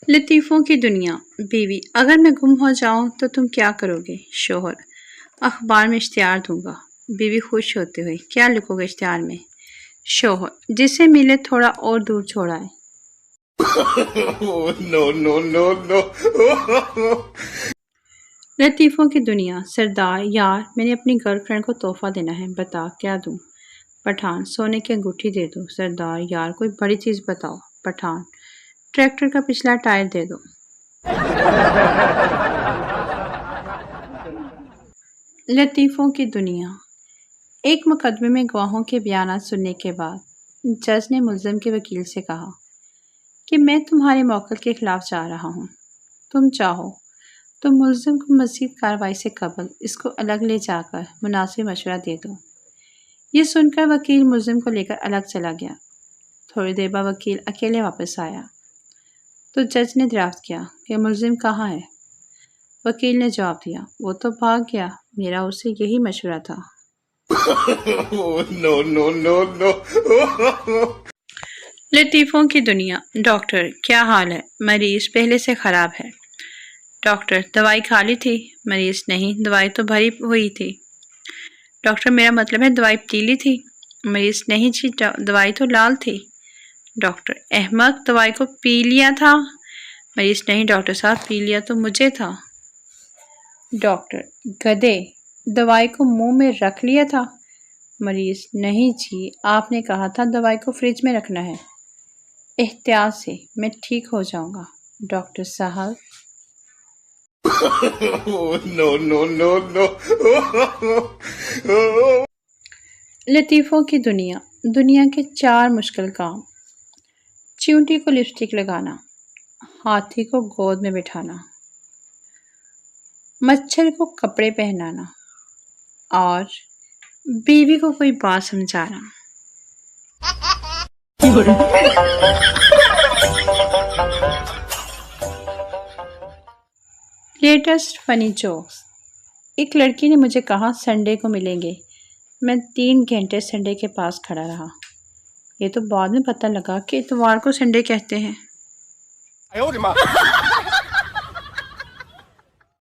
لطیفوں کی دنیا۔ بیوی: اگر میں گم ہو جاؤں تو تم کیا کرو گے؟ شوہر: اخبار میں اشتہار دوں گا۔ بیوی خوش ہوتے ہوئے: کیا لکھو گے اشتہار میں؟ شوہر: جسے ملے تھوڑا اور دور چھوڑائے۔ No, no, no, no. لطیفوں کی دنیا۔ سردار: یار میں نے اپنی گرل فرینڈ کو تحفہ دینا ہے، بتا کیا دوں؟ پٹھان: سونے کی انگوٹھی دے دو۔ سردار: یار کوئی بڑی چیز بتاؤ۔ پٹھان: ٹریکٹر کا پچھلا ٹائر دے دو۔ لطیفوں کی دنیا۔ ایک مقدمے میں گواہوں کے بیانات سننے کے بعد جج نے ملزم کے وکیل سے کہا کہ میں تمہارے موکل کے خلاف جا رہا ہوں۔ تم چاہو تو ملزم کو مزید کارروائی سے قبل اس کو الگ لے جا کر مناسب مشورہ دے دو۔ یہ سن کر وکیل ملزم کو لے کر الگ چلا گیا۔ تھوڑی دیر بعد وکیل اکیلے واپس آیا تو جج نے دریافت کیا کہ ملزم کہاں ہے؟ وکیل نے جواب دیا، وہ تو بھاگ گیا، میرا اسے یہی مشورہ تھا۔ No, no, no, no. لطیفوں کی دنیا۔ ڈاکٹر: کیا حال ہے؟ مریض: پہلے سے خراب ہے۔ ڈاکٹر: دوائی کھا لی تھی؟ مریض: نہیں، دوائی تو بھری ہوئی تھی۔ ڈاکٹر: میرا مطلب ہے دوائی پیلی تھی؟ مریض: نہیں جی، دوائی تو لال تھی۔ ڈاکٹر: احمق، دوائی کو پی لیا تھا؟ مریض: نہیں ڈاکٹر صاحب، پی لیا تو مجھے تھا۔ ڈاکٹر: گدھے، دوائی کو منہ میں رکھ لیا تھا؟ مریض: نہیں جی، آپ نے کہا تھا دوائی کو فریج میں رکھنا ہے۔ احتیاط سے، میں ٹھیک ہو جاؤں گا۔ ڈاکٹر صاحب۔ No, no, no, no. لطیفوں کی دنیا۔ دنیا کے 4 مشکل کام: چیونٹی کو لپسٹک لگانا، ہاتھی کو گود میں بٹھانا، مچھر کو کپڑے پہنانا اور بیوی کو کوئی بات سمجھانا۔ لیٹسٹ فنی جوکس۔ ایک لڑکی نے مجھے کہا سنڈے کو ملیں گے۔ میں 3 گھنٹے سنڈے کے پاس کھڑا رہا۔ یہ تو بعد میں پتہ لگا کہ اتوار کو سنڈے کہتے ہیں۔